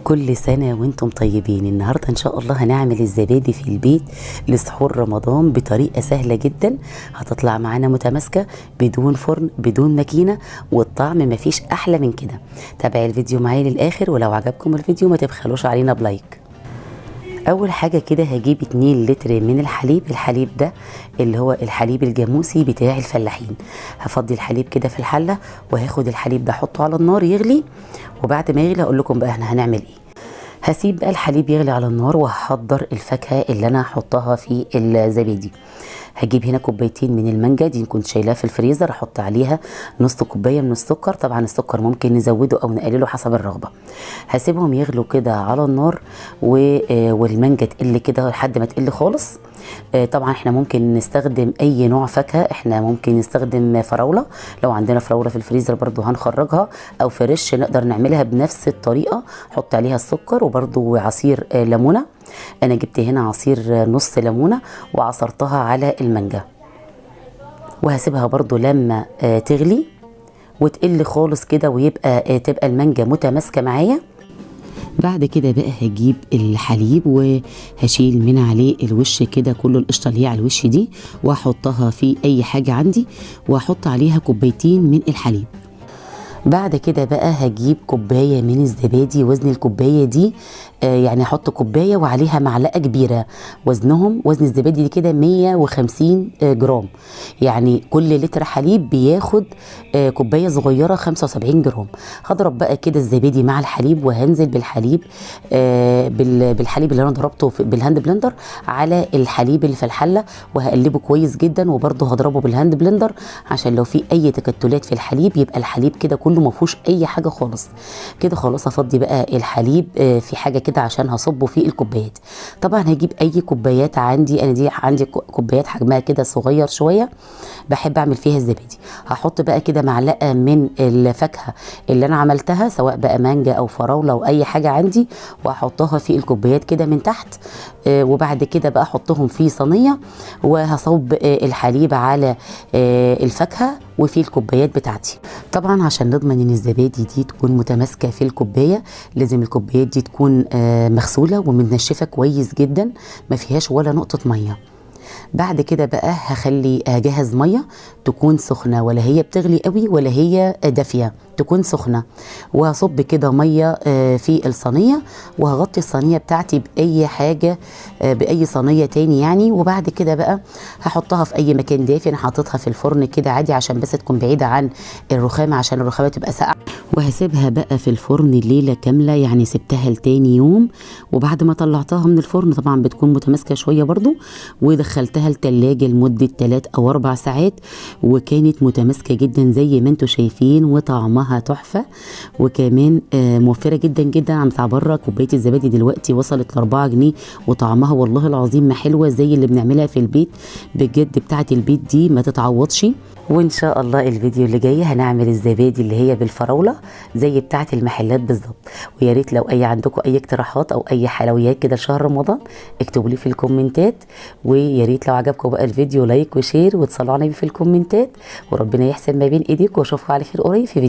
كل سنة وانتم طيبين. النهاردة ان شاء الله هنعمل الزبادي في البيت لسحور رمضان بطريقة سهلة جدا، هتطلع معانا متماسكة بدون فرن بدون ماكينة، والطعم مفيش احلى من كده. تابعي الفيديو معايا للاخر، ولو عجبكم الفيديو ما تبخلوش علينا بلايك. اول حاجه كده هجيب 2 لتر من الحليب ده اللي هو الحليب الجاموسي بتاع الفلاحين. هفضي الحليب كده في الحله، وهاخد الحليب ده احطه على النار يغلي، وبعد ما يغلي اقول لكم بقى احنا هنعمل ايه. هسيب بقى الحليب يغلي على النار، وهحضر الفاكهه اللي انا هحطها في الزبادي. هجيب هنا 2 كوباية من المانجا، دي كنت شايلاها في الفريزر، احط عليها نص كوبايه من السكر. طبعا السكر ممكن نزوده او نقلله حسب الرغبه. هسيبهم يغلوا كده على النار والمانجا تقل كده لحد ما تقل خالص. طبعا احنا ممكن نستخدم اي نوع فاكهه، احنا ممكن نستخدم فراوله، لو عندنا فراوله في الفريزر برضو هنخرجها، او فريش نقدر نعملها بنفس الطريقه. حط عليها السكر وبرضو عصير ليمونه. انا جبت هنا عصير نص ليمونه وعصرتها على المانجا، وهسيبها برضو لما تغلي وتقل خالص كده، ويبقى تبقى المانجا متماسكه معايا. بعد كده بقى هجيب الحليب وهشيل من عليه الوش كده كله، القشطه اللي هي على الوش دي، واحطها في اي حاجه عندي، واحط عليها 2 كوباية من الحليب. بعد كده بقى هجيب 1 كوباية من الزبادي. وزن الكوبايه دي يعني احط 1 كوباية وعليها معلقه كبيره. وزن الزبادي دي كده 150 جرام، يعني كل لتر حليب بياخد كوبايه صغيره 75 جرام. هضرب بقى كده الزبادي مع الحليب، وهنزل بالحليب بالحليب اللي انا ضربته بالهاند بلندر على الحليب اللي في الحله، وهقلبه كويس جدا. وبرده هضربه بالهاند بلندر عشان لو في اي تكتلات في الحليب يبقى الحليب كده كله ما فيهوش اي حاجه خالص. كده خلاص افضي بقى الحليب في حاجه كده عشان هصبه في الكوبايات. طبعا هجيب اي كوبايات عندي، انا دي عندي كوبايات حجمها كده صغير شويه بحب اعمل فيها الزبادي. هحط بقى كده معلقه من الفاكهه اللي انا عملتها، سواء بقى مانجا او فراوله او اي حاجه عندي، واحطها في الكوبايات كده من تحت. وبعد كده بقى احطهم في صينيه، وهصب الحليب على الفاكهه وفي الكوبايات بتاعتي. طبعا عشان نضمن ان الزبادي دي تكون متماسكه في الكوبايه، لازم الكوبايات دي تكون مغسوله ومتنشفه كويس جدا، ما فيهاش ولا نقطه ميه. بعد كده بقى هخلي اجهز ميه تكون سخنه، ولا هي بتغلي قوي ولا هي دافيه، تكون سخنه. وهصب كده ميه في الصينيه، وهغطي الصينيه بتاعتي باي حاجه، باي صينيه تاني يعني. وبعد كده بقى هحطها في اي مكان دافي. انا حاططها في الفرن كده عادي عشان بس تكون بعيده عن الرخامه، عشان الرخامه تبقى ساقعه. وهسيبها بقى في الفرن ليله كامله، يعني سبتها لتاني يوم. وبعد ما طلعتها من الفرن طبعا بتكون متماسكه شويه برضو، ودخلتها التلاجة لمدة 3 أو 4 ساعات، وكانت متماسكة جدا زي ما انتوا شايفين، وطعمها تحفة، وكمان موفرة جدا جدا عن بتاع بره. كوباية الزبادي دلوقتي وصلت ل4 جنيه، وطعمها والله العظيم ما حلوة زي اللي بنعملها في البيت. بجد بتاعة البيت دي ما تتعوضش. وان شاء الله الفيديو اللي جاي هنعمل الزبادي اللي هي بالفراوله زي بتاعه المحلات بالظبط. ويا ريت لو عندكم اي اقتراحات او اي حلويات كده شهر رمضان اكتبوا لي في الكومنتات. ويا ريت لو عجبكم بقى الفيديو لايك وشير، وتصلوا على النبي في الكومنتات، وربنا يحسن ما بين ايديكم، واشوفكم على خير قريب في فيديو